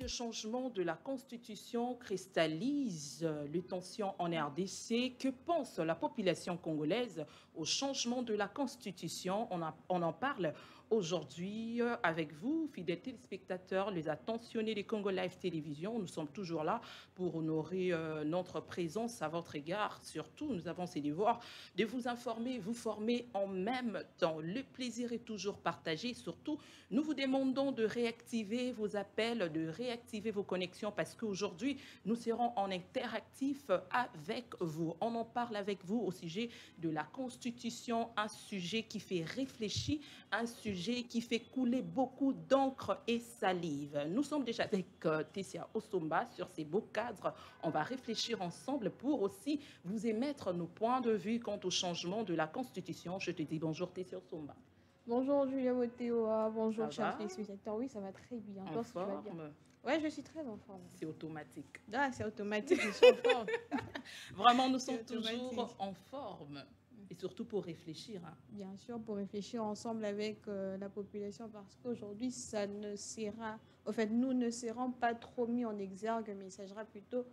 Changement de la Constitution cristallise les tensions en RDC. Que pense la population congolaise au changement de la Constitution? On en parle aujourd'hui avec vous, fidèles téléspectateurs, les attentionnés des Congo Live Télévision. Nous sommes toujours là pour honorer notre présence à votre égard. Surtout, nous avons ces devoirs de vous informer, vous former en même temps. Le plaisir est toujours partagé. Surtout, nous vous demandons de réactiver vos appels, de réactiver vos connexions parce qu'aujourd'hui, nous serons en interactif avec vous. On en parle avec vous au sujet de la Constitution, un sujet qui fait réfléchir, un sujet qui fait couler beaucoup d'encre et salive. Nous sommes déjà avec Tessia Osomba sur ces beaux cadres. On va réfléchir ensemble pour aussi vous émettre nos points de vue quant au changement de la Constitution. Je te dis bonjour Tessia Osomba. Bonjour Julia Moteoa, bonjour chers téléspectateurs. Oui, ça va très bien. Toi, tu vas bien? Ouais, je suis très en forme. C'est automatique. Ah, c'est automatique, je suis en forme. Vraiment, nous sommes toujours en forme. Et surtout pour réfléchir. Hein. Bien sûr, pour réfléchir ensemble avec la population, parce qu'aujourd'hui, ça ne sera... En fait, nous ne serons pas trop mis en exergue, mais il s'agira plutôt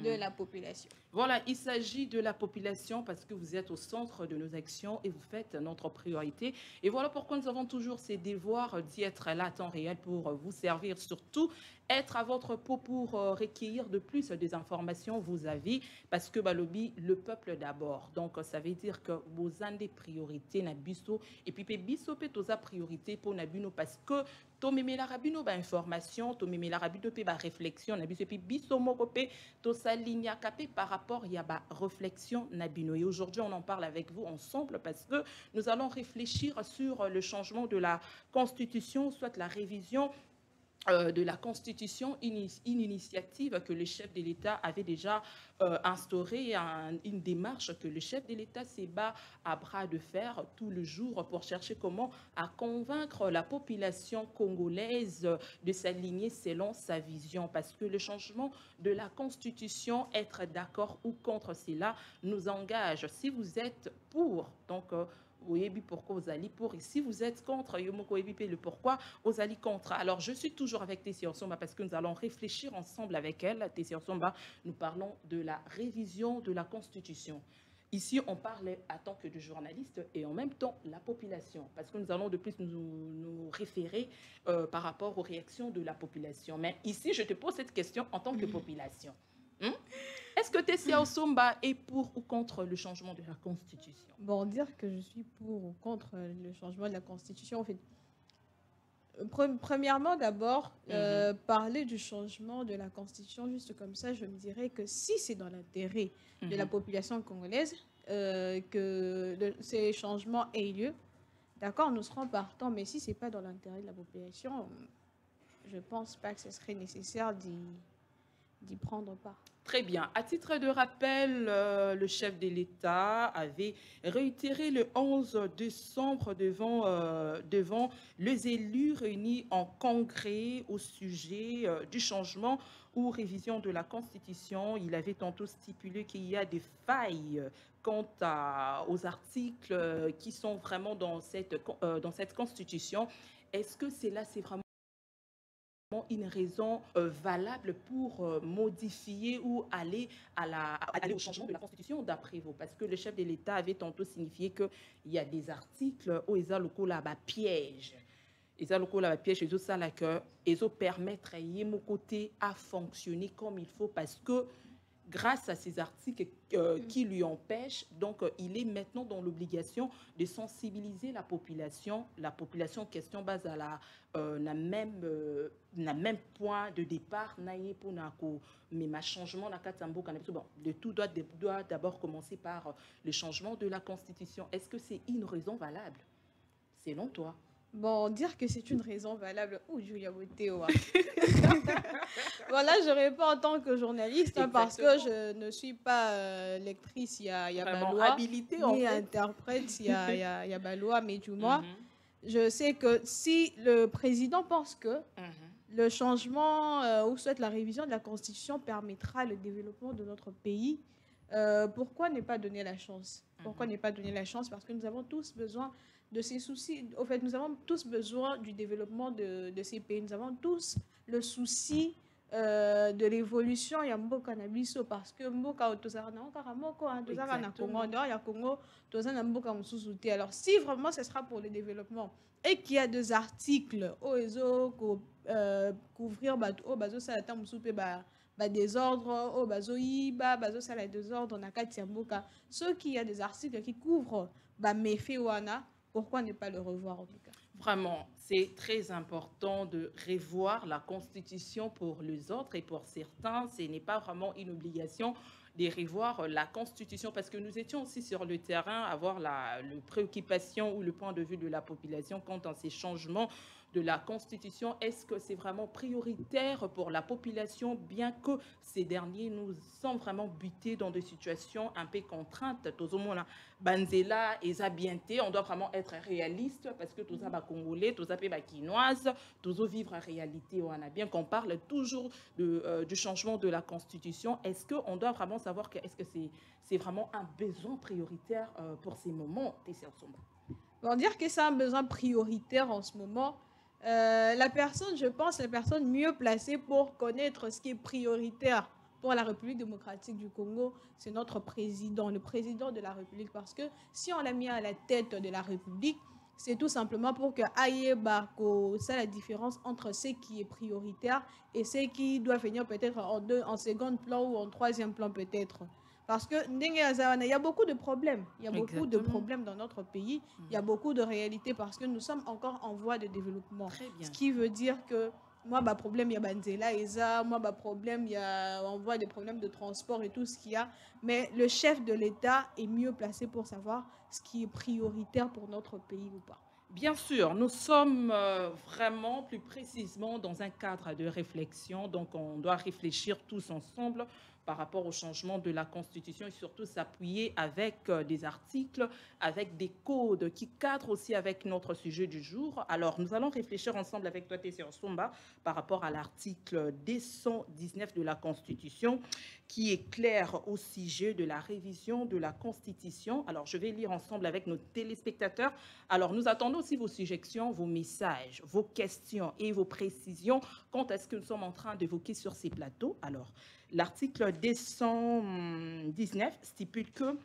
de la population. Voilà, il s'agit de la population parce que vous êtes au centre de nos actions et vous faites notre priorité. Et voilà pourquoi nous avons toujours ces devoirs d'y être là à temps réel pour vous servir, surtout être à votre pot pour recueillir de plus des informations, vos avis, parce que Balobi, le peuple d'abord. Donc, ça veut dire que vous avez des priorités, Nabiso, et puis Biso peut aux priorité pour Nabino parce que Tomeme la rabino ba information, Tomeme la rabino pe ba réflexion, Nabiso, et puis Biso Mokope, Tosa Ligna Kapé par rapport il y a ba réflexion Nabino. Et aujourd'hui, on en parle avec vous ensemble parce que nous allons réfléchir sur le changement de la Constitution, soit la révision de la Constitution, une initiative que le chef de l'État avait déjà instaurée, une démarche que le chef de l'État s'est bat à bras de fer tout le jour pour chercher comment à convaincre la population congolaise de s'aligner selon sa vision. Parce que le changement de la Constitution, être d'accord ou contre cela, nous engage. Si vous êtes pour, donc... oui, pourquoi vous allez pour? Et si vous êtes contre, le pourquoi vous allez contre. Alors, je suis toujours avec Tessia Osomba parce que nous allons réfléchir ensemble avec elle. Tessia Osomba, nous parlons de la révision de la Constitution. Ici, on parle en tant que de journaliste et en même temps la population, parce que nous allons de plus nous référer par rapport aux réactions de la population. Mais ici, je te pose cette question en tant que population. Est-ce que Tessia Osomba est pour ou contre le changement de la Constitution? Bon, dire que je suis pour ou contre le changement de la Constitution, en fait, premièrement, d'abord, parler du changement de la Constitution, juste comme ça, je me dirais que si c'est dans l'intérêt de la population congolaise que ces changements aient lieu, d'accord, nous serons partants, mais si ce n'est pas dans l'intérêt de la population, je ne pense pas que ce serait nécessaire d'y prendre part. Très bien. À titre de rappel, le chef de l'État avait réitéré le 11 décembre devant les élus réunis en congrès au sujet du changement ou révision de la Constitution. Il avait tantôt stipulé qu'il y a des failles quant aux articles qui sont vraiment dans cette Constitution. Est-ce que c'est vraiment une raison valable pour modifier ou aller au changement de la Constitution d'après vous? Parce que le chef de l'État avait tantôt signifié qu'il y a des articles où ils ont là piège. Ils ont là piège, ils ont permettre à côté à fonctionner comme il faut parce que grâce à ces articles qui lui empêchent, donc il est maintenant dans l'obligation de sensibiliser la population question base à la même point de départ mais ma changement le tout doit d'abord commencer par le changement de la Constitution. Est-ce que c'est une raison valable selon toi? Bon, dire que c'est une raison valable. Oh, Julia Moteoa. Voilà, je réponds en tant que journaliste parce que je ne suis pas lectrice, il y a Balois, ni interprète, il y a Balois, mais du moins, je sais que si le président pense que le changement ou soit la révision de la Constitution permettra le développement de notre pays. Pourquoi ne pas donner la chance? Pourquoi ne pas donner la chance? Parce que nous avons tous besoin de ces soucis. Au fait, nous avons tous besoin du développement de ces pays. Nous avons tous le souci de l'évolution ya mboka na biso parce que mboka tozala na kaka moko tozala na Congo dehors ya Congo tozala na mboka mosusu te. Alors si vraiment ce sera pour le développement et qu'il y a des articles oezo couvrir bato bazo sala ta musu pe ba désordre au bazo yiba bazo sala désordre na kati ya mboka, ceux qui y a des articles qui couvrent ba méfait wana, pourquoi ne pas le revoir en tout cas? Vraiment, c'est très important de revoir la Constitution pour les autres et pour certains, ce n'est pas vraiment une obligation de revoir la Constitution parce que nous étions aussi sur le terrain à avoir la préoccupation ou le point de vue de la population quant à ces changements de la Constitution. Est-ce que c'est vraiment prioritaire pour la population, bien que ces derniers nous sont vraiment butés dans des situations un peu contraintes? Tout le monde, Banzela et Zabienté, on doit vraiment être réaliste parce que tous les Congolais, tous les Quinoises, tous vivre en réalité. On a bien qu'on parle toujours du changement de la Constitution. Est-ce qu'on doit vraiment savoir que est-ce que c'est vraiment un besoin prioritaire pour ces moments, Tessia Somba? On va dire que c'est un besoin prioritaire en ce moment. La personne, je pense, la personne mieux placée pour connaître ce qui est prioritaire pour la République démocratique du Congo, c'est notre président, le président de la République. Parce que si on l'a mis à la tête de la République, c'est tout simplement pour que c'est la différence entre ce qui est prioritaire et ce qui doit venir peut-être en second plan ou en troisième plan peut-être. Parce que il y a beaucoup de problèmes. Il y a beaucoup de problèmes dans notre pays. Il y a beaucoup de réalités parce que nous sommes encore en voie de développement. Ce qui veut dire que moi, problème, il y a Banzela et ça. Moi, problème, on voit des problèmes de transport et tout ce qu'il y a. Mais le chef de l'État est mieux placé pour savoir ce qui est prioritaire pour notre pays ou pas. Bien sûr, nous sommes vraiment plus précisément dans un cadre de réflexion. Donc, on doit réfléchir tous ensemble par rapport au changement de la Constitution et surtout s'appuyer avec des articles, avec des codes qui cadrent aussi avec notre sujet du jour. Alors, nous allons réfléchir ensemble avec toi, Tessia Somba, par rapport à l'article 219 de la Constitution qui est clair au sujet de la révision de la Constitution. Alors, je vais lire ensemble avec nos téléspectateurs. Alors, nous attendons aussi vos suggestions, vos messages, vos questions et vos précisions quant à ce que nous sommes en train d'évoquer sur ces plateaux. Alors, l'article 219 stipule que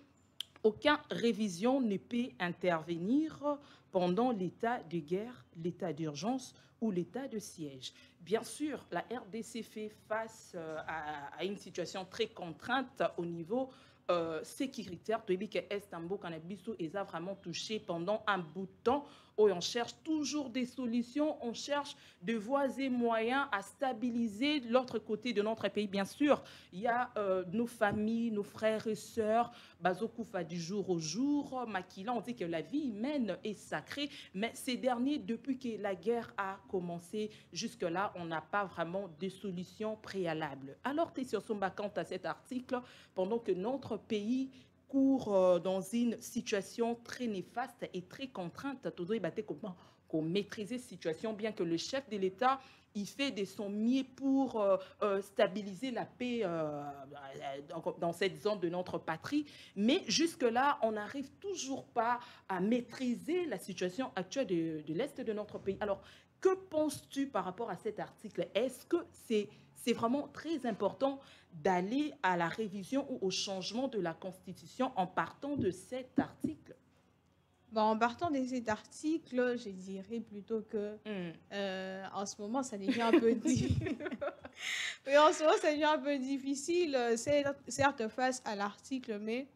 aucune révision ne peut intervenir pendant l'état de guerre, l'état d'urgence ou l'état de siège. Bien sûr, la RDC fait face à une situation très contrainte au niveau sécuritaire. Est vraiment touché pendant un bout de temps où on cherche toujours des solutions, on cherche de voies et moyens à stabiliser l'autre côté de notre pays. Bien sûr, il y a nos familles, nos frères et sœurs, Bazokoufa du jour au jour, Makila, on dit que la vie humaine est sacrée, mais ces derniers, depuis que la guerre a commencé, jusque-là, on n'a pas vraiment de solution préalable. Alors, Tessia Somba, quant à cet article, pendant que notre pays court dans une situation très néfaste et très contrainte, comment maîtriser cette situation, bien que le chef de l'État il fait de son mieux pour stabiliser la paix dans cette zone de notre patrie. Mais jusque-là, on n'arrive toujours pas à maîtriser la situation actuelle de l'Est de notre pays. Alors, que penses-tu par rapport à cet article? Est-ce que c'est vraiment très important d'aller à la révision ou au changement de la Constitution en partant de cet article? En partant de cet article, je dirais plutôt que en ce moment, ça devient un peu difficile. Oui, en ce moment, ça devient un peu difficile, certes face à l'article, mais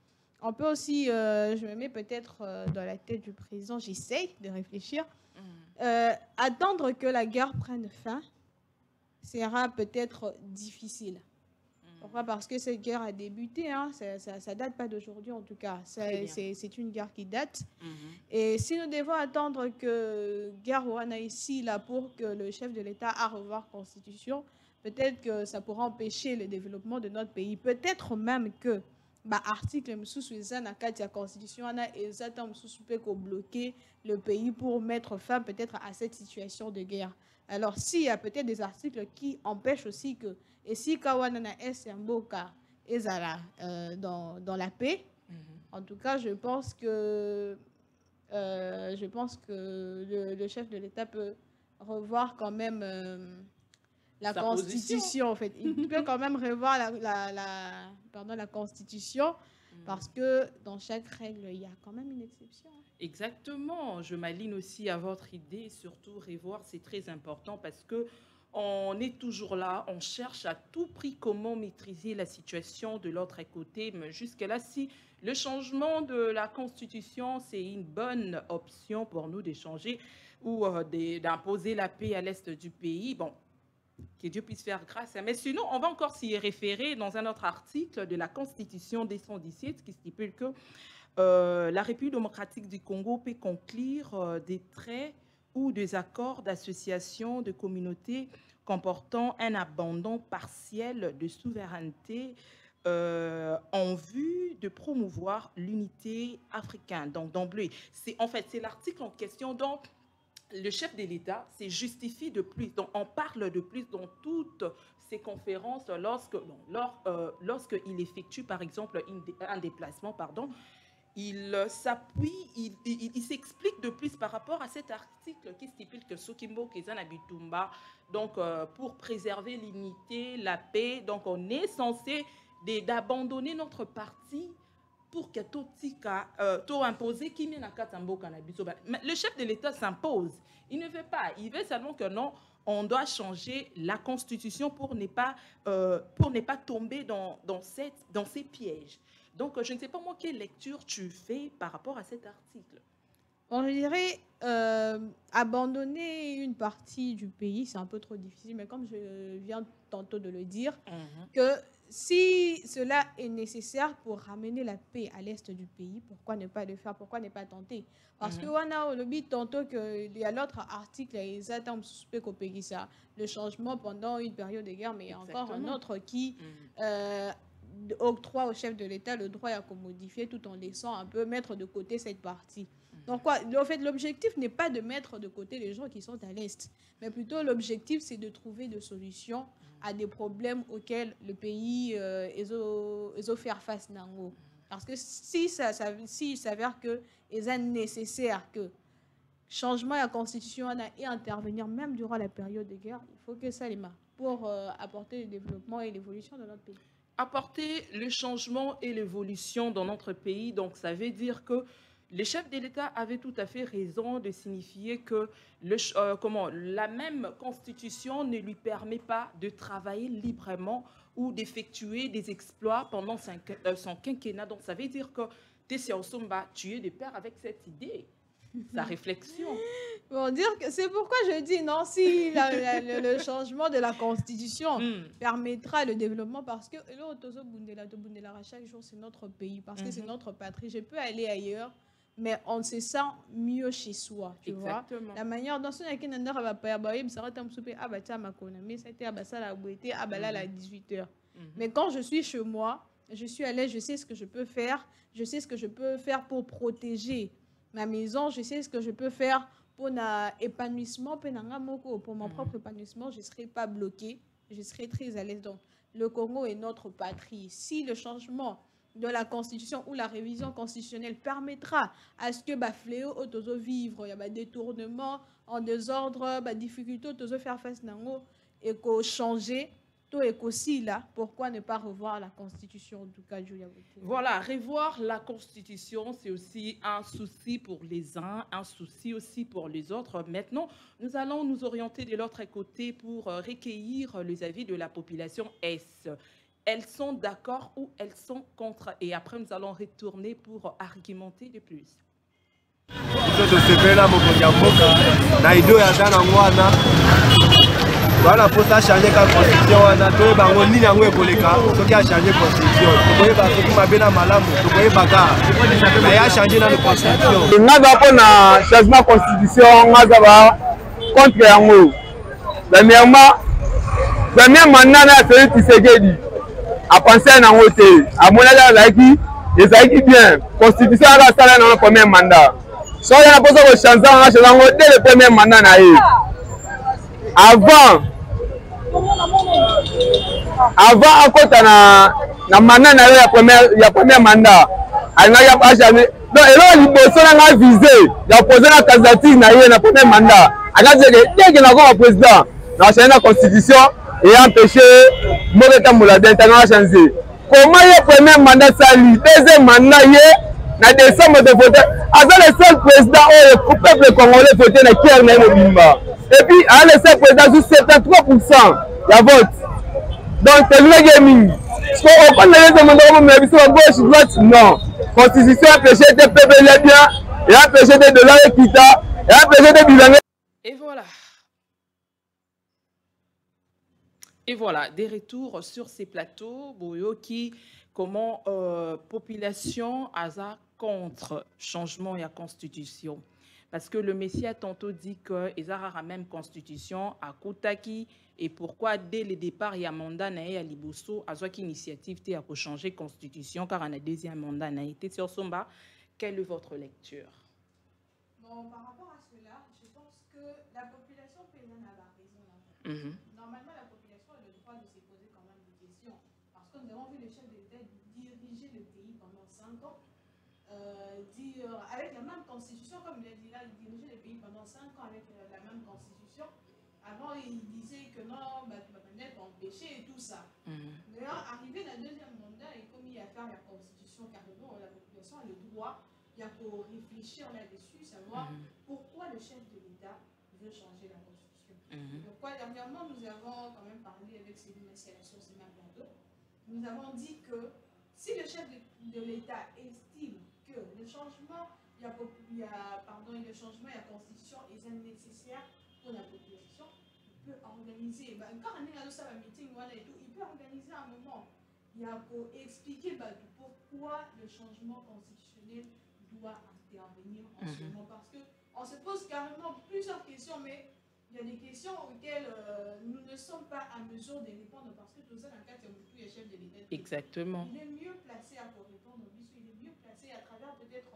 on peut aussi, je me mets peut-être dans la tête du président, j'essaye de réfléchir, attendre que la guerre prenne fin sera peut-être difficile. Pourquoi? Parce que cette guerre a débuté, hein, ça date pas d'aujourd'hui en tout cas, c'est une guerre qui date. Et si nous devons attendre que guerre wana ici là pour que le chef de l'État a revoir la Constitution, peut-être que ça pourra empêcher le développement de notre pays. Peut-être même que article sous la constitution peut bloquer le pays pour mettre fin peut-être à cette situation de guerre. Alors s'il y a peut-être des articles qui empêchent aussi que et si kawanana Mboka dans la paix, en tout cas je pense que le chef de l'État peut revoir quand même la constitution, en fait. Il peut quand même revoir la constitution parce que dans chaque règle, il y a quand même une exception. Exactement. Je m'aligne aussi à votre idée. Surtout, revoir, c'est très important parce que on est toujours là, on cherche à tout prix comment maîtriser la situation de l'autre côté. Mais jusque-là, si le changement de la constitution, c'est une bonne option pour nous d'échanger ou d'imposer la paix à l'est du pays, bon, que Dieu puisse faire grâce. Mais sinon, on va encore s'y référer dans un autre article de la Constitution des 117 qui stipule que la République démocratique du Congo peut conclure des traités ou des accords d'association de communautés comportant un abandon partiel de souveraineté en vue de promouvoir l'unité africaine. Donc, d'emblée, c'est l'article en question dont le chef de l'État se justifie de plus. Donc, on parle de plus dans toutes ces conférences lorsqu'il effectue, par exemple, un déplacement, il s'appuie, il s'explique de plus par rapport à cet article qui stipule que Sokimbo Kezana Bitumba, donc pour préserver l'unité, la paix, donc on est censé d'abandonner notre parti pour que tout imposer qui n'est le chef de l'État s'impose. Il ne veut pas. Il veut seulement que non, on doit changer la constitution pour ne pas tomber dans ces pièges. Donc, je ne sais pas moi quelle lecture tu fais par rapport à cet article. Bon, je dirais abandonner une partie du pays, c'est un peu trop difficile, mais comme je viens tantôt de le dire, que si cela est nécessaire pour ramener la paix à l'est du pays, pourquoi ne pas le faire, pourquoi ne pas tenter? Parce que on a le but tantôt qu'il y a l'autre article, le changement pendant une période de guerre, mais il y a encore un autre qui octroie au chef de l'État le droit à modifier tout en laissant un peu mettre de côté cette partie. Donc, en fait, l'objectif n'est pas de mettre de côté les gens qui sont à l'Est, mais plutôt l'objectif, c'est de trouver des solutions à des problèmes auxquels le pays est faire face. Parce que si il s'avère que c'est nécessaire que changement de la constitution et intervenir même durant la période de guerre, il faut que ça l'est pour apporter le développement et l'évolution de notre pays. Apporter le changement et l'évolution dans notre pays, donc ça veut dire que les chefs de l'État avaient tout à fait raison de signifier que la même constitution ne lui permet pas de travailler librement ou d'effectuer des exploits pendant son quinquennat. Donc ça veut dire que Tessia Osomba, tu es de pair avec cette idée. Sa réflexion. Bon, dire que c'est pourquoi je dis non, si le changement de la constitution permettra le développement, parce que chaque jour c'est notre pays, parce que c'est notre patrie. Je peux aller ailleurs, mais on se sent mieux chez soi, tu vois. La manière dont on a dit à 18h. Mais quand je suis chez moi, je suis à l'aise, je sais ce que je peux faire, je sais ce que je peux faire pour protéger ma maison, je sais ce que je peux faire pour l'épanouissement, pour mon propre épanouissement, je ne serai pas bloquée, je serai très à l'aise. Donc, le Congo est notre patrie. Si le changement de la constitution ou la révision constitutionnelle permettra à ce que fléau autozo vivre, il y a détournement en désordre, difficulté autozo faire face et qu'on changer tout est aussi là, pourquoi ne pas revoir la constitution du cas Julia Bouté? Voilà, revoir la constitution, c'est aussi un souci pour les uns, un souci aussi pour les autres. Maintenant, nous allons nous orienter de l'autre côté pour recueillir les avis de la population. Est-ce elles sont d'accord ou elles sont contre? Et après, nous allons retourner pour argumenter de plus. Voilà pour ça changer la constitution wana to bango nini yango ekoleka soki a changer constitution to ba soki mabena malamu to koye baka na ya changer na constitution ngaza pona changement constitution ngaza ba contre yango premièrement mandat na celui Tshisekedi à penser à un côté. À mon avis, ils bien. Constitution à la salle dans le premier mandat. Si on a besoin de changer, dès le premier mandat. Avant à côté na mandat ya premier mandat. Donc, il y a visé, il a posé la candidature dans le premier mandat. Il a dit que dès qu'il a un président, il a changé la constitution et a empêché Moreta Moulade de changer. Comment il y a le premier mandat sali, deuxième mandat, il y a décembre de voter. Avant le seul président, le peuple congolais voté dans Kier Mobimba. Et puis, le seul président, sur 73% de vote. Donc, c'est le gaming. On prend les demandeurs, mais ils sont gauche, droite, non. Constitution empêchée de peuple les biens, et empêchée de dollars et quita, et empêchée de bilanguer. Et voilà. Et voilà, des retours sur ces plateaux, Boyo, qui, comment population hasard contre changement et la constitution. Parce que le Messie a tantôt dit que ils ont la même constitution à Koutaki. Et pourquoi, dès le départ, il y a un mandat à Liboso, à une initiative pour changer la constitution, car on a un deuxième mandat a été sur Somba. Quelle est votre lecture? Bon, par rapport à cela, je pense que la population paysanne a raison. Normalement, la population a le droit de se poser quand même des questions. Parce que nous avons vu le chef de l'État diriger le pays pendant 5 ans. Avec la même constitution, comme il a dit là, il dirigeait le pays pendant 5 ans avec la même constitution. Avant, il disait que non, tu vas être empêché et tout ça. Mais arrivé dans le deuxième mandat, et comme il y a fait la constitution, carrément, la population a le droit, il y a pour réfléchir là-dessus, savoir pourquoi le chef de l'État veut changer la constitution. Pourquoi, dernièrement, nous avons quand même parlé avec Céline Messier-Lasso, c'est ma plateau. Nous avons dit que si le chef de l'État estime que le changement, il y a le changement et la constitution est nécessaire pour la population, il peut organiser, quand on est dans un meeting, il peut organiser un moment, il y a pour expliquer pourquoi le changement constitutionnel doit intervenir en ce moment. Parce qu'on se pose carrément plusieurs questions, mais il y a des questions auxquelles nous ne sommes pas à mesure de répondre parce que tout ça, dans le cas, c'est le chef de l'État. Exactement. Il est mieux placé à répondre, il est mieux placé à travers peut-être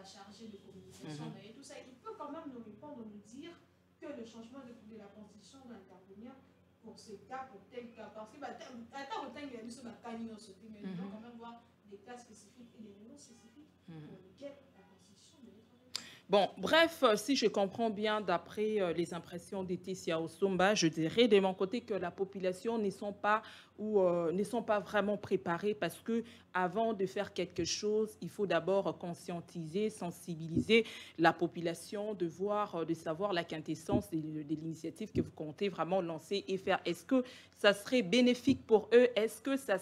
chargé de communication et tout ça. Il peut quand même nous répondre, nous dire que le changement de la constitution doit intervenir pour ce cas, pour tel cas. Parce que, attends, autant il y a eu ce matin, mais nous devons quand même voir des cas spécifiques et des niveaux spécifiques pour lesquels la constitution doit être. Bon, bref, si je comprends bien, d'après les impressions d'Etesia Osomba, je dirais de mon côté que la population ne sont pas vraiment préparées parce que avant de faire quelque chose, il faut d'abord conscientiser, sensibiliser la population, de savoir la quintessence de l'initiative que vous comptez vraiment lancer et faire. Est-ce que ça serait bénéfique pour eux? Est-ce que ça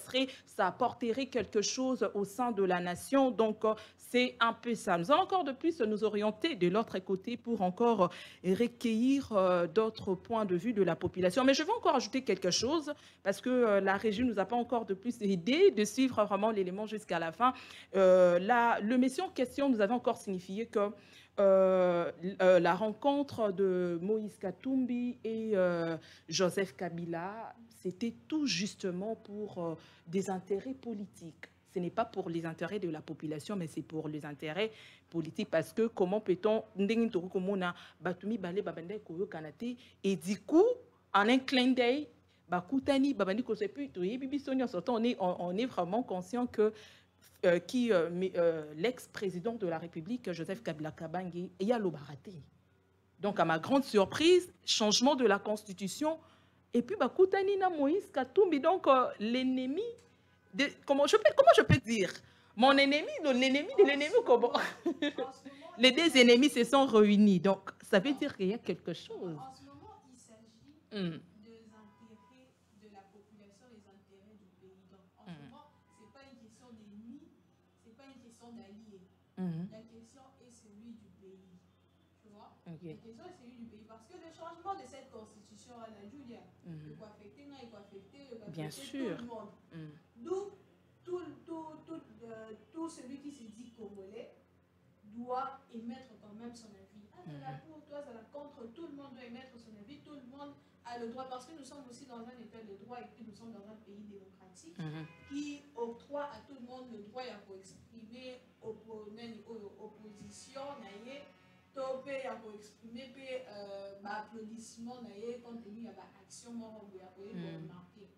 apporterait quelque chose au sein de la nation? Donc, c'est un peu ça. Nous allons encore de plus nous orienter de l'autre côté pour encore recueillir d'autres points de vue de la population. Mais je vais encore ajouter quelque chose parce que la régie nous a pas encore de plus aidé de suivre vraiment l'élément jusqu'à la fin. Le monsieur en question nous avait encore signifié que la rencontre de Moïse Katumbi et Joseph Kabila, c'était tout justement pour des intérêts politiques. Ce n'est pas pour les intérêts de la population, mais c'est pour les intérêts politiques. Parce que comment peut-on... Et du coup, en un clin d'œil, on est vraiment conscient que l'ex-président de la République, Joseph Kabila Kabange, il y a l'obaraté. Donc, à ma grande surprise, changement de la Constitution. Et puis, Koutani na Moïse Katumbi, donc l'ennemi... Comment je peux dire? Mon ennemi de l'ennemi de l'ennemi, comment? Les deux ennemis se sont réunis. Donc, ça veut dire qu'il y a quelque chose. En ce moment, il s'agit des intérêts de la population, des intérêts du pays. Donc, en ce moment, ce n'est pas une question d'ennemis, ce n'est pas une question d'alliés. La question est celui du pays. Tu vois? La question est celui du pays. Parce que le changement de cette constitution, Julia, il faut affecter, bien sûr. Tout le monde. D'où tout celui qui se dit congolais doit émettre quand même son avis. Ça là pour toi, ça là contre, tout le monde doit émettre son avis, tout le monde a le droit, parce que nous sommes aussi dans un état de droit et que nous sommes dans un pays démocratique qui octroie à tout le monde le droit pour exprimer opposition, pour exprimer applaudissement compte tenu de l'action remarquée.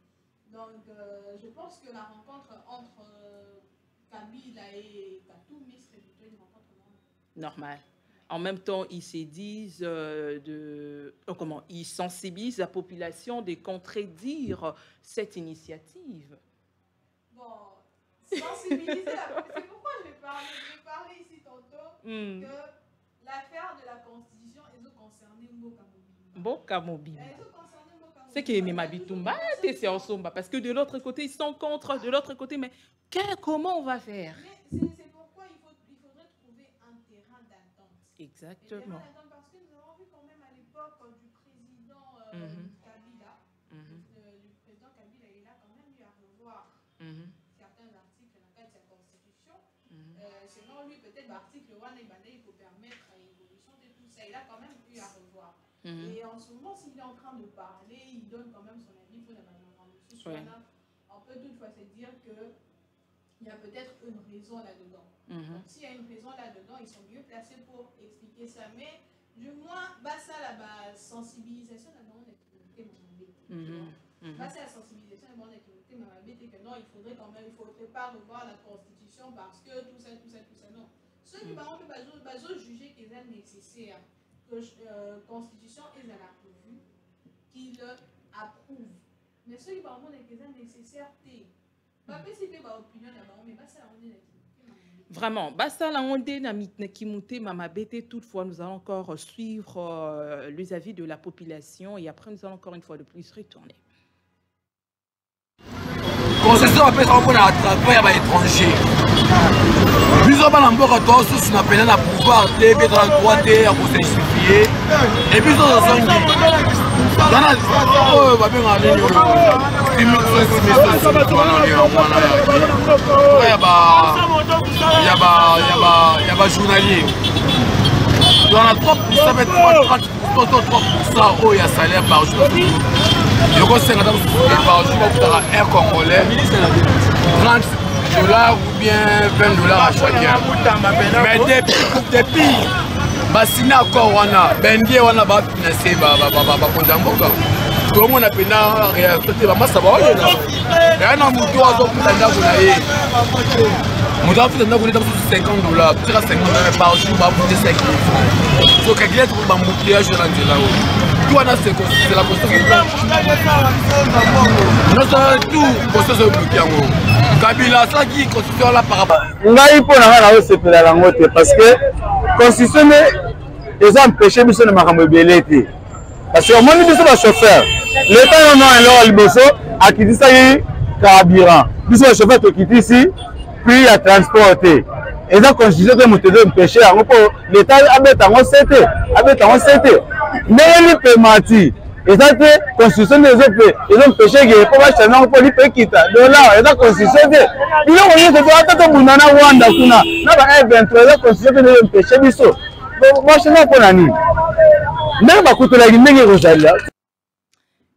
Donc, je pense que la rencontre entre Kabila et Katoumi serait plutôt une rencontre normale. En même temps, ils se disent ils sensibilisent la population de contredire cette initiative. Bon, sensibiliser la population. C'est pourquoi je vais parler ici tantôt que l'affaire de la Constitution est concernée Mboka Mobimba. C'est que Mema Bitumba c'est ensemble parce que de l'autre côté ils sont contre, de l'autre côté mais comment on va faire? C'est pourquoi il faudrait trouver un terrain d'attente. Exactement. Parce que nous avons vu quand même à l'époque du président Kabila, il a quand même eu à revoir certains articles dans la Constitution. Selon lui, peut-être l'article 1 il faut permettre l'évolution de tout ça. Il a quand même eu à revoir. Et en ce moment, s'il est en train de parler, il donne quand même son avis pour la manière. On peut toutefois se dire qu'il y a peut-être une raison là-dedans. Donc, s'il y a une raison là-dedans, ils sont mieux placés pour expliquer ça. Mais du moins, ça, la sensibilisation, on est la sensibilisation, on est que non, il faudrait quand même, il ne faudrait pas revoir la Constitution parce que tout ça, non. Ceux qui, par exemple, juger qu'ils est nécessaire. Constitution est à la revue qui le approuve. Mais ceux qui vont être nécessaires, vraiment, toutefois, nous allons encore suivre les avis de la population et après, nous allons encore une fois de plus retourner. Concession appelle ça pour attraper à l'étranger. Nous avons un peu de temps sur la peine à pouvoir être dans le droit de justifier. Et puis nous avons une journalier. Dans la 3%, ça va être 3% il y a salaire par jour. Je conseille par jour pour un Congolais 30 $ ou bien 20 $ à chacun. Mais depuis basina encore wana bendie wana ba financer ba kondamboka tout le monde a pena réalité ba massa ba oyo na na mutu azo kutanda kuna ye mutu afutanda kuna dans 50 $, peut-être 50 $ par jour ba pour 5 000 francs donc quelqu'un pour ba moutillage dans là tout wana c'est la construction non ça tout construction bloqué yango Kabila ça qui construction là par rapport ngai pona na o sepela la ngote parce que constitution ils ont empêché biso na makambo ebele te parce que omoni biso ba chauffeur l'état non alors liboso akitisaki carburant biso ba chauffeur tokiti ici puis à transporter ils ont constitution que moto de empêcher yango po l'état abeta ngo sete mais li permati eza te constitution ils ont empêché que po ba chana po li pekita dollar eza constitution te biloko nyonso to ata to bunda na Rwanda kuna na ba M23 eza constitution que ils ont empêché biso.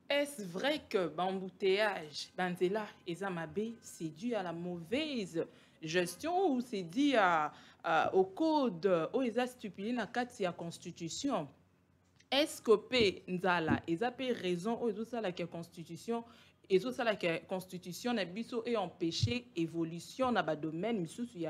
Est-ce vrai que l'embouteillage, Banzela et Zamabé, c'est dû à la mauvaise gestion ou c'est dû au code où ils ont stipulé dans la Constitution? Est-ce que Nzala, ils ont raison ou ils ont la Constitution? Et ça, la Constitution est empêché l'évolution dans le domaine, il y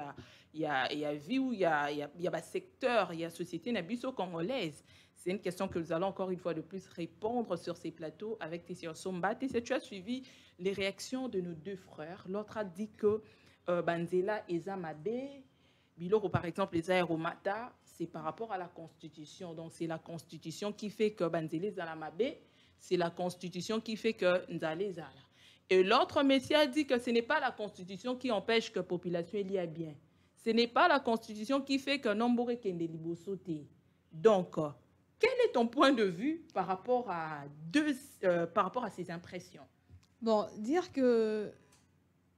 a vie où il y a secteur, il y a société congolaise. C'est une question que nous allons encore une fois de plus répondre sur ces plateaux avec Tessio Somba. Tu as suivi les réactions de nos deux frères. L'autre a dit que Banzela et Zamabé, Biloko par exemple, les aéromata, c'est par rapport à la Constitution. Donc c'est la Constitution qui fait que Banzela et Zamabé, c'est la Constitution qui fait que Nzale Zala. Et l'autre monsieur a dit que ce n'est pas la Constitution qui empêche que la population y a bien. Ce n'est pas la Constitution qui fait que Nombore Kende Libosote. Donc, quel est ton point de vue par rapport à ces impressions? Bon, dire que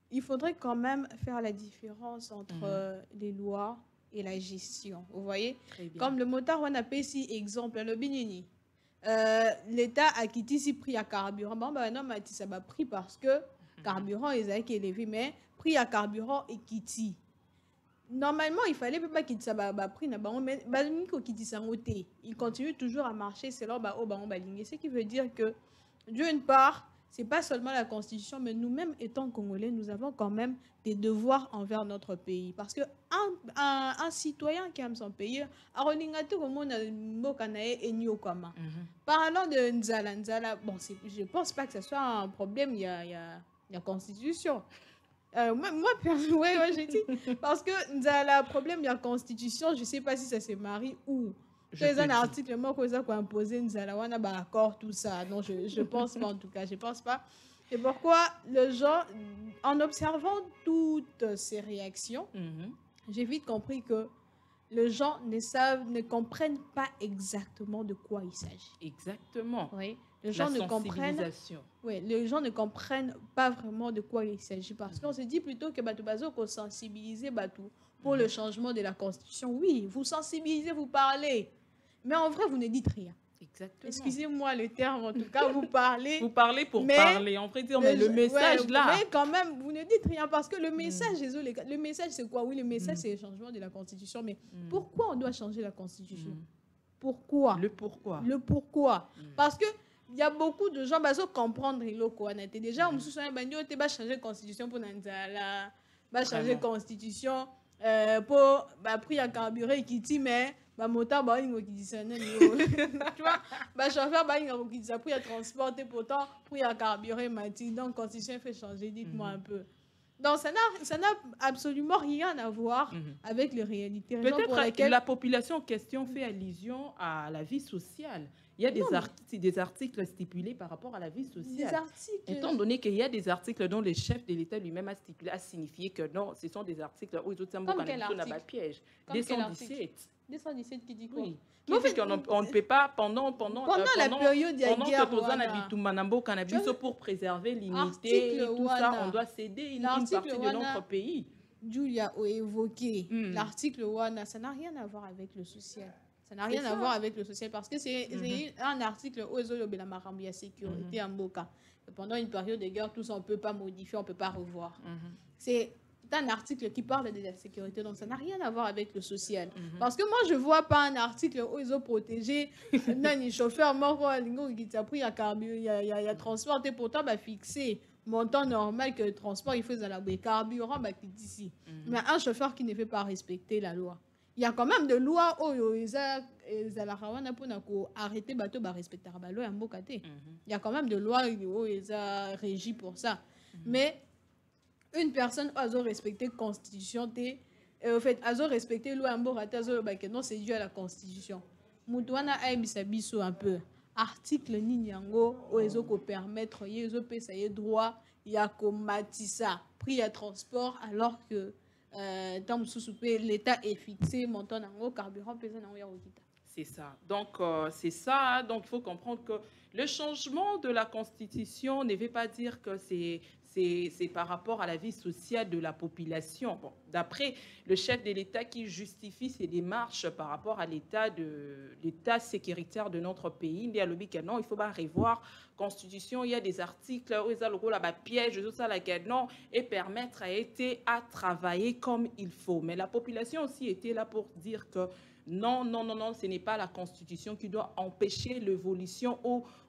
il faudrait quand même faire la différence entre les lois et la gestion. Vous voyez? Comme le motard, on appelle ici exemple, le Binini. l'État a quitté ici prix à carburant. Bon, bah, non, mais ça va pris parce que carburant, ils avaient élevé, mais prix à carburant et quitté. Normalement, il fallait pas qu'il ça va prix na bango mais il continue toujours à marcher selon ba bango balingue, ce qui veut dire que d'une part, c'est pas seulement la constitution mais nous-mêmes étant congolais, nous avons quand même des devoirs envers notre pays parce que un citoyen qui aime son pays parlant de Nzala, bon je pense pas que ce soit un problème, il y a constitution. Moi, ouais, j'ai dit. Parce que le problème, il y a la constitution, je ne sais pas si ça se marie ou. C'est un article, moi, que ça a imposé, nous allons accord, tout ça. Non, je ne pense pas, en tout cas, je ne pense pas. Et pourquoi les gens, en observant toutes ces réactions, j'ai vite compris que les gens ne comprennent pas exactement de quoi il s'agit. Exactement. Oui. Les gens les gens ne comprennent pas vraiment de quoi il s'agit parce qu'on se dit plutôt que qu'on sensibilise pour le changement de la constitution. Oui, vous sensibilisez, vous parlez, mais en vrai vous ne dites rien. Exactement. Excusez-moi le terme, en tout cas, vous parlez. Vous parlez pour parler, on pourrait dire, mais le message là. Mais quand même, vous ne dites rien parce que le message, le message c'est quoi? Oui, le message c'est le changement de la constitution, mais pourquoi on doit changer la constitution? Pourquoi? Le pourquoi. Le pourquoi. Parce que il y a beaucoup de gens qui comprendre le déjà, on me souvient que tu vas changer la constitution pour Nanzala, va changer la constitution pour prix à carburant qui dit, mais moteur qui dit ça, tu vois, chauffeur qui dit ça, prix à transporter, pourtant, prix à carburant, donc constitution fait changer, dites-moi un peu. Donc, ça n'a absolument rien à voir avec les réalités. Peut-être que la population en question fait allusion à la vie sociale. Il y a des articles stipulés par rapport à la vie sociale. Des articles. Étant donné qu'il y a des articles dont le chef de l'État lui-même a signifié que non, ce sont des articles où ils ont piège. 217. 217 qui dit quoi? Oui. On ne peut pas pendant la période de guerre pour préserver l'unité et tout ça, on doit céder une partie de notre pays. Julia a évoqué l'article Wana, ça n'a rien à voir avec le social. Ça n'a rien à voir avec le social parce que c'est un article où ils ont la sécurité en Boka. Pendant une période de guerre, tout ça, on ne peut pas modifier, on ne peut pas revoir. C'est un article qui parle de la sécurité, donc ça n'a rien à voir avec le social. Parce que moi, je ne vois pas un article où ils ont protégé les chauffeurs morts, qui a pris il y a transporté, pourtant fixé montant normal que le transport, il faut la carburant ici. Mais un chauffeur qui ne fait pas respecter la loi. Il y a quand même des lois où ils ont arrêté de respecter la loi. Il y a quand même des lois où ils ont régi pour ça. Mais une personne a respecté la constitution, en fait, a respecté la loi, non, c'est dû à la constitution. Moutouana a biso un peu. Article Ninyango, où ils ont permettre, ils ont droit, il y a comme matissa, prix à transport, alors que l'État est fixé, montant en carburant, pesant en c'est ça. Donc, c'est ça. Donc, il faut comprendre que le changement de la Constitution ne veut pas dire que c'est par rapport à la vie sociale de la population. Bon, d'après le chef de l'État qui justifie ses démarches par rapport à l'état sécuritaire de notre pays, il y a le but que non, il faut pas revoir la Constitution. Il y a des articles où ils ont le rôle à piège, tout ça, non, et permettre à travailler comme il faut. Mais la population aussi était là pour dire que non, ce n'est pas la Constitution qui doit empêcher l'évolution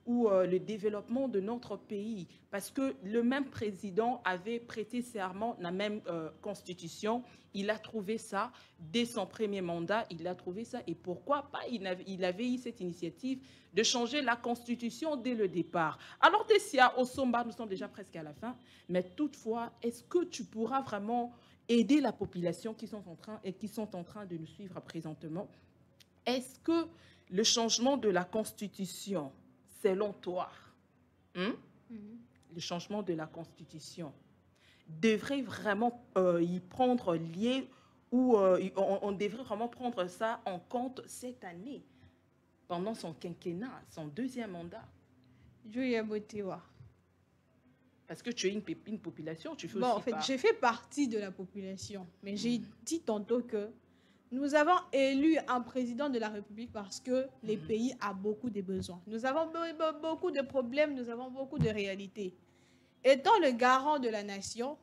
ou le développement de notre pays. Parce que le même président avait prêté serment à la même Constitution. Il a trouvé ça dès son premier mandat. Il a trouvé ça. Et pourquoi pas? Il avait eu cette initiative de changer la Constitution dès le départ. Alors, Tessia, au Somba, nous sommes déjà presque à la fin. Mais toutefois, est-ce que tu pourras vraiment aider la population qui sont en train de nous suivre présentement? Est-ce que le changement de la Constitution, selon toi, le changement de la Constitution devrait vraiment y prendre lié ou on devrait vraiment prendre ça en compte cette année, pendant son quinquennat, son deuxième mandat? Julia Botewa. Parce que tu es une population, tu fais en fait, j'ai fait partie de la population. Mais j'ai dit tantôt que Nous avons élu un président de la République parce que les pays ont beaucoup de besoins. Nous avons beaucoup de problèmes, nous avons beaucoup de réalités. Étant le garant de la nation,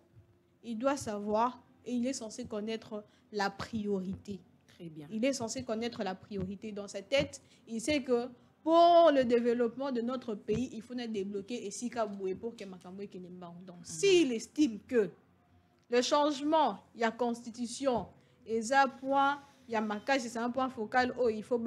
il doit savoir et il est censé connaître la priorité. Très bien. Il est censé connaître la priorité dans sa tête. Il sait que pour le développement de notre pays, il faut débloquer et si pour que Makamwe qui n'est pas. Donc, s'il estime que le changement, il y a constitution, et ça point, il y a Makage, c'est un point focal où il faut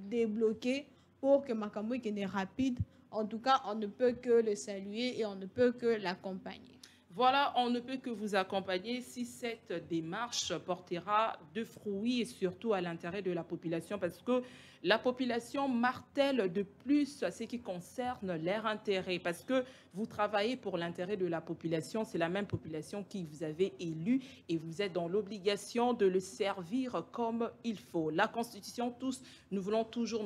débloquer pour que Makamwe qui n'est rapide. En tout cas, on ne peut que le saluer et on ne peut que l'accompagner. Voilà, on ne peut que vous accompagner si cette démarche portera de fruits et surtout à l'intérêt de la population parce que la population martèle de plus ce qui concerne leur intérêt parce que vous travaillez pour l'intérêt de la population, c'est la même population qui vous avez élu et vous êtes dans l'obligation de le servir comme il faut. La Constitution, tous, nous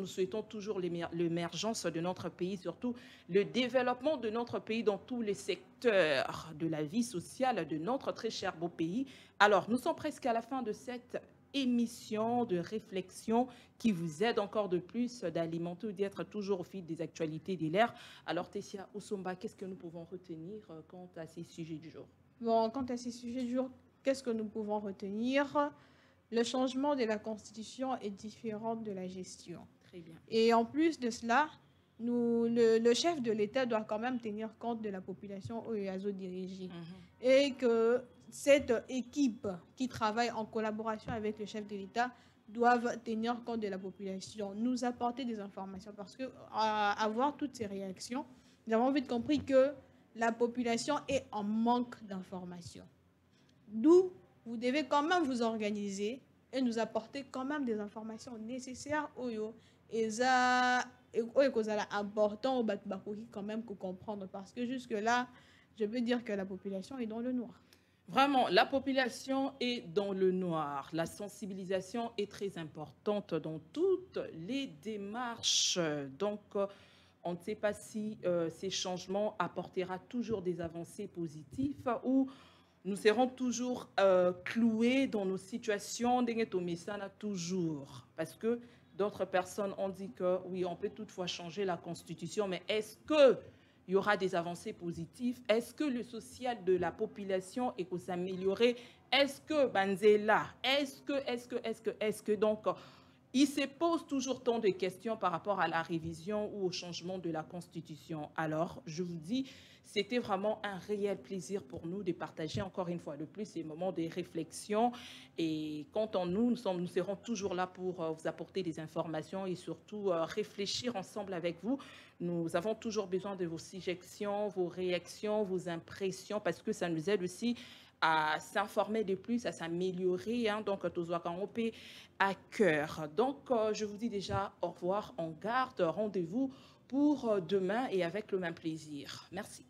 souhaitons toujours l'émergence de notre pays, surtout le développement de notre pays dans tous les secteurs de la vie sociale de notre très cher beau pays. Alors, nous sommes presque à la fin de cette émission de réflexion qui vous aide encore de plus d'alimenter ou d'être toujours au fil des actualités de l'ère. Alors, Tessia Osomba, qu'est-ce que nous pouvons retenir quant à ces sujets du jour? Bon, quant à ces sujets du jour, qu'est-ce que nous pouvons retenir? Le changement de la Constitution est différent de la gestion. Très bien. Et en plus de cela, le chef de l'État doit quand même tenir compte de la population où il a dirigé. Et que cette équipe qui travaille en collaboration avec le chef de l'État doivent tenir compte de la population, nous apporter des informations. Parce que à voir toutes ces réactions, nous avons vite compris que la population est en manque d'informations. D'où vous devez quand même vous organiser et nous apporter quand même des informations nécessaires et ça est important au Batbakouri quand même pour comprendre parce que jusque-là, je peux dire que la population est dans le noir. Vraiment, la population est dans le noir. La sensibilisation est très importante dans toutes les démarches. Donc, on ne sait pas si ces changements apporteront toujours des avancées positives ou nous serons toujours cloués dans nos situations. Toujours. Parce que d'autres personnes ont dit que oui, on peut toutefois changer la Constitution, mais est-ce que il y aura des avancées positives? Est-ce que le social de la population est s'améliorer? Est-ce que Banzela? Est-ce que donc il se pose toujours tant de questions par rapport à la révision ou au changement de la Constitution. Alors, je vous dis, c'était vraiment un réel plaisir pour nous de partager encore une fois de plus ces moments de réflexion. Et quant à nous, nous serons toujours là pour vous apporter des informations et surtout réfléchir ensemble avec vous. Nous avons toujours besoin de vos suggestions, vos réactions, vos impressions, parce que ça nous aide aussi à s'informer de plus, à s'améliorer. Donc, Tozoakanopé à cœur. Donc, je vous dis déjà au revoir, on garde rendez-vous pour demain et avec le même plaisir. Merci.